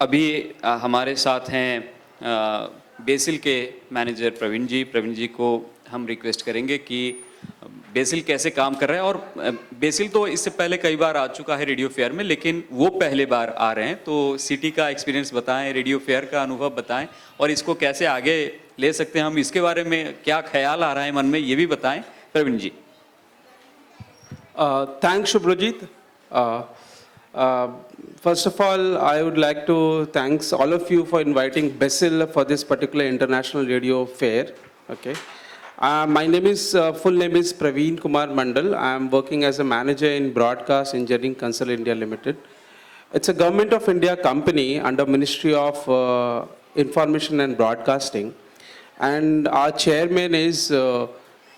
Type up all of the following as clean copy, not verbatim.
अभी हमारे साथ हैं बेसिल के मैनेजर प्रवीण जी। प्रवीण जी को हम रिक्वेस्ट करेंगे कि बेसिल कैसे काम कर रहा है, और बेसिल तो इससे पहले कई बार आ चुका है रेडियो फेयर में, लेकिन वो पहले बार आ रहे हैं। तो सिटी का एक्सपीरियंस बताएं, रेडियो फेयर का अनुभव बताएं, और इसको कैसे आगे ले सकते हैं हम, इसके बारे में क्या ख्याल आ रहा है मन में, ये भी बताएं प्रवीण जी। Thanks, Shubhrajit. First of all, I would like to thanks all of you for inviting Besil for this particular international radio fair. Okay. My name is full name is Praveen Kumar Mandal. I am working as a manager in Broadcast Engineering Council India Limited. It's a Government of India company under Ministry of Information and Broadcasting, and our chairman is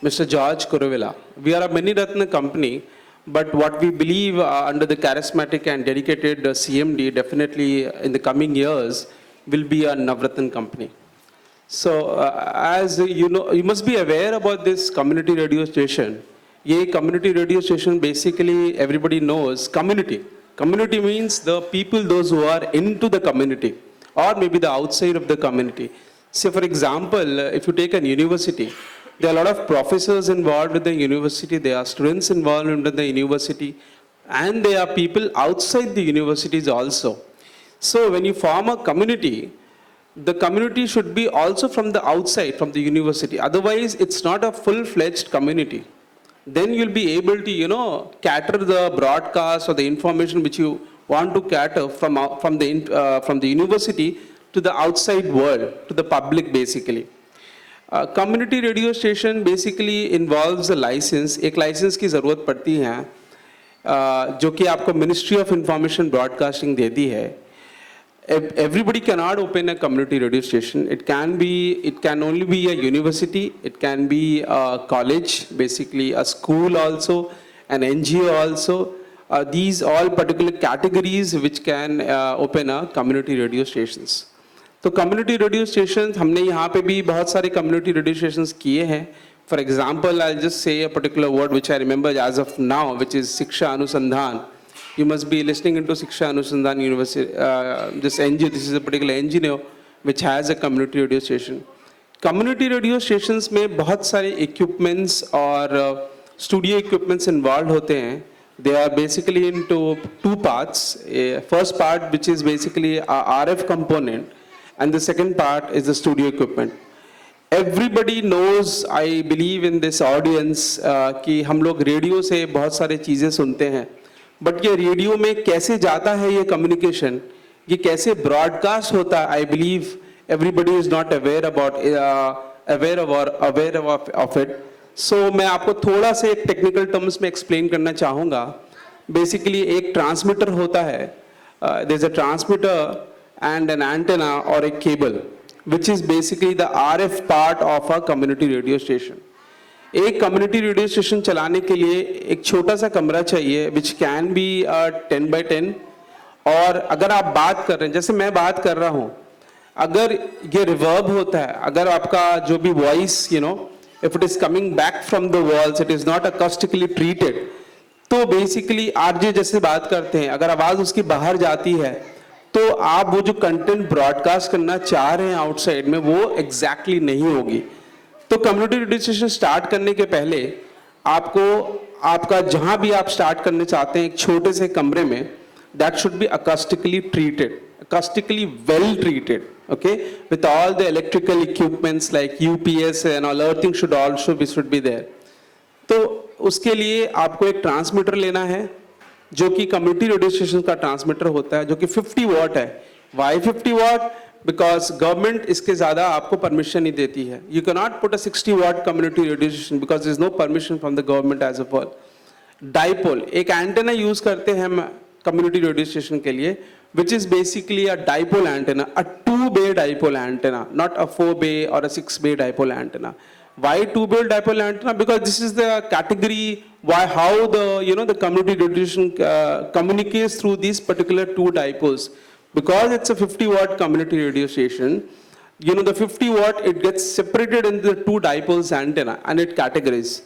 Mr. George Kuruvilla. We are a Mani Ratna company, but what we believe under the charismatic and dedicated CMD, definitely in the coming years, will be a Navratna company. So, as you know, you must be aware about this community radio station. Ye community radio station, basically everybody knows community. Community means the people, those who are into the community, or maybe the outside of the community. Say, for example, if you take an university, there are a lot of professors involved with the university, there are students involved in the university, and there are people outside the universities also. So when you form a community, the community should be also from the outside, from the university. Otherwise, it's not a full-fledged community. Then you'll be able to, cater the broadcast or the information which you want to cater from the university to the outside world, to the public basically. Community radio station basically involves a licence. एक licence की ज़रूरत पड़ती है जो कि आपको ministry of information broadcasting देती है। Everybody cannot open a community radio station. It can only be a university, it can be a college, basically a school also, an NGO also. These all particular categories which can open a community radio stations. तो community radio station हमने यहाँ पे भी बहुत सारे community radio stations किए हैं। For example I just say a particular word which I remember as of now, which is Shiksha Anusandhan. You must be listening into Shiksha Anusandhan university, this NGO, this is a particular NGO which has a community radio station. Community radio stations में बहुत सारे equipments और studio equipments involve होते हैं। They are basically into two parts. First part, which is basically a RF component, and the second part is the studio equipment. Everybody knows, I believe in this audience, कि हम लोग radio से बहुत सारे चीज़ें सुनते हैं, बट ये रेडियो में कैसे जाता है ये कम्युनिकेशन, ये कैसे ब्रॉडकास्ट होता है, I believe everybody is not aware of it. So मैं आपको थोड़ा से एक टेक्निकल टर्म्स में एक्सप्लेन करना चाहूँगा। बेसिकली एक ट्रांसमीटर होता है, there is a transmitter and an antenna or a cable, which is basically the RF part of a community radio station. एक community radio station चलाने के लिए एक छोटा सा कमरा चाहिए, which can be 10 by 10. और अगर आप बात कर रहे हैं, जैसे मैं बात कर रहा हूँ, अगर ये रिवर्ब होता है, अगर आपका जो भी voice if it is coming back from the walls, it is not acoustically treated, तो बेसिकली आरजे जैसे बात करते हैं, अगर आवाज़ उसकी बाहर जाती है तो आप वो जो कंटेंट ब्रॉडकास्ट करना चाह रहे हैं आउटसाइड में, वो एग्जैक्टली नहीं होगी। तो कम्युनिटी रेडियो स्टेशन स्टार्ट करने के पहले आपको आपका जहां भी आप स्टार्ट करने चाहते हैं एक छोटे से कमरे में, that should be acoustically treated, acoustically well treated, okay, with all the electrical equipments like UPS and all other things should be there. तो उसके लिए आपको एक ट्रांसमीटर लेना है जो कि कम्युनिटी रेडियो स्टेशन का ट्रांसमीटर होता है, जो कि 50 वॉट है। Y 50 what? बिकॉज गवर्नमेंट इसके ज़्यादा आपको परमिशन नहीं देती है। You can not put a 60 watt community radio station because there is no permission from the government as a whole. Dipole, एक एंटेना यूज करते हैं हम कम्युनिटी रेडियो स्टेशन के लिए, which is basically a dipole antenna, a 2-bay dipole antenna, not a 4-bay or a 6-bay dipole antenna. Why 2-bay dipole antenna? Because this is the category how the community radio station communicates through these particular two dipoles. Because it's a 50 watt community radio station, the 50 watt, it gets separated into the two dipoles antenna and it categorizes.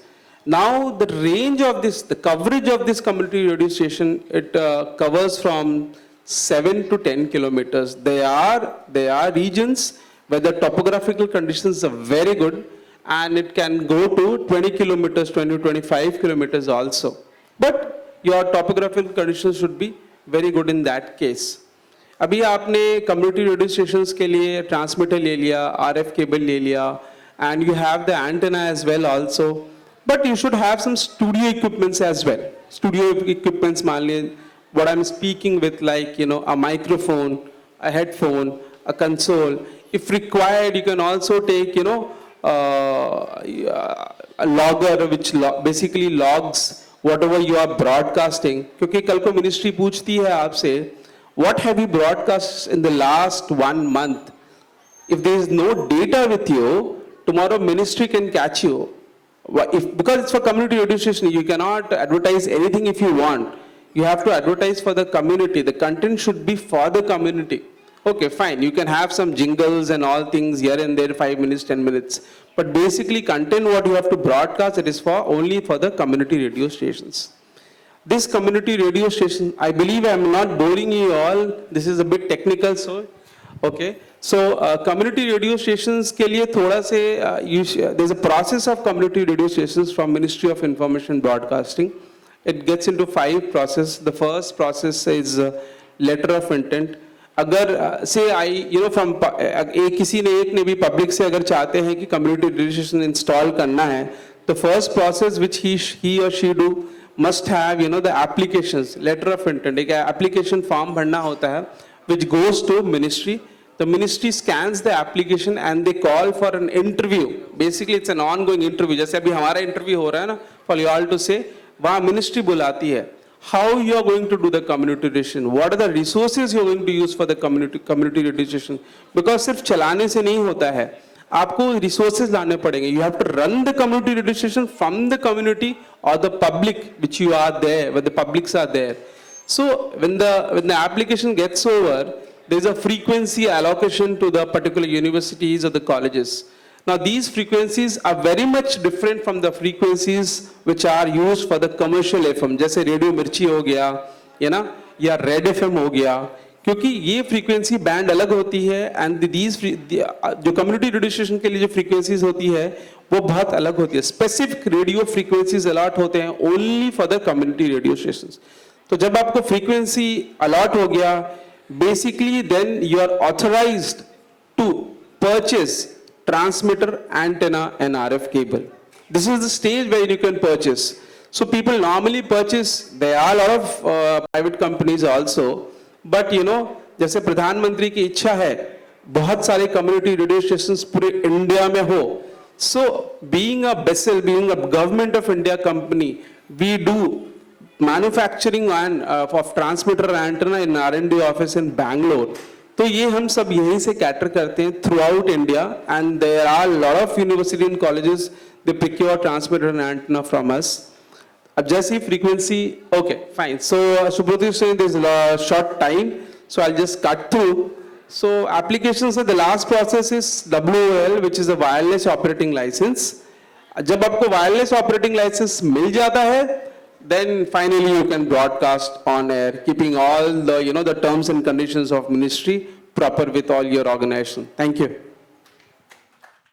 Now the range of this, the coverage of this community radio station, it covers from 7 to 10 kilometers. There are regions where the topographical conditions are very good and it can go to 20 kilometers, 20 to 25 kilometers also. But your topographical conditions should be very good in that case. अभी आपने community radio stations के लिए transmitter ले लिया, RF cable ले लिया, and you have the antenna as well also. But you should have some studio equipments as well. Studio equipments, मान लीजिए, what I'm speaking with, like, you know, a microphone, a headphone, a console. If required, you can also take, you know, a logger which basically logs whatever you are broadcasting. क्योंकि कल को ministry पूछती है आपसे, what have you broadcast in the last 1 month? If there is no data with you, tomorrow ministry can catch you. Because it's for community radio station, you cannot advertise anything if you want. You have to advertise for the community. The content should be for the community. Okay, fine. You can have some jingles and all things here and there, 5 minutes, 10 minutes. But basically, content what you have to broadcast, it is for only for the community radio stations. This community radio station, I believe I am not boring you all. This is a bit technical, so okay. So community radio stations के लिए थोड़ा से there's a process of community radio stations from Ministry of Information Broadcasting. It gets into 5 processes. The first process is letter of intent. अगर से from किसी ने भी public से अगर चाहते हैं कि community radio station install करना है, the first process which he or she do must have the applications, letter of intent. एक application form भरना होता है which goes to ministry. The ministry scans the application and they call for an interview. Basically, it's an ongoing interview. जैसे अभी हमारा interview हो रहा है ना, for you all to say, वहाँ ministry बुलाती है. How you are going to do the community registration? What are the resources you are going to use for the community registration? Because सिर्फ चलाने से नहीं होता है. आपको resources लाने पड़ेंगे. You have to run the community registration from the community or the public which you are there, where the publics are there. So when the application gets over, there is a frequency allocation to the particular universities or the colleges. Now these frequencies are very much different from the frequencies which are used for the commercial FM. जैसे radio मिर्ची हो गया, या red FM हो गया, क्योंकि ये frequency band अलग होती है and जो community radio station के लिए जो frequencies होती है वो बहुत अलग होती है. Specific radio frequencies allot होते हैं only for the community radio stations. तो जब आपको frequency allot हो गया, basically then you are authorized to purchase transmitter, antenna and RF cable. This is the stage where you can purchase. So people normally purchase, there are a lot of private companies also, but जैसे प्रधानमंत्री की इच्छा है बहुत सारे community radio stations पूरे India में हो. So being a BESL, being a government of India company, we do manufacturing and of transmitter antenna in R&D office in Bangalore. तो ये हम सब यहीं से cater करते हैं throughout India, and there are a lot of university and colleges they procure transmitter and antenna from us. अब जैसी frequency, okay, fine. So Subrata is saying there's a short time, so I'll just cut through. So applications of the last process is WOL, which is a wireless operating license. जब आपको wireless operating license मिल जाता है, then finally you can broadcast on air, keeping all the the terms and conditions of ministry proper with all your organization. Thank you.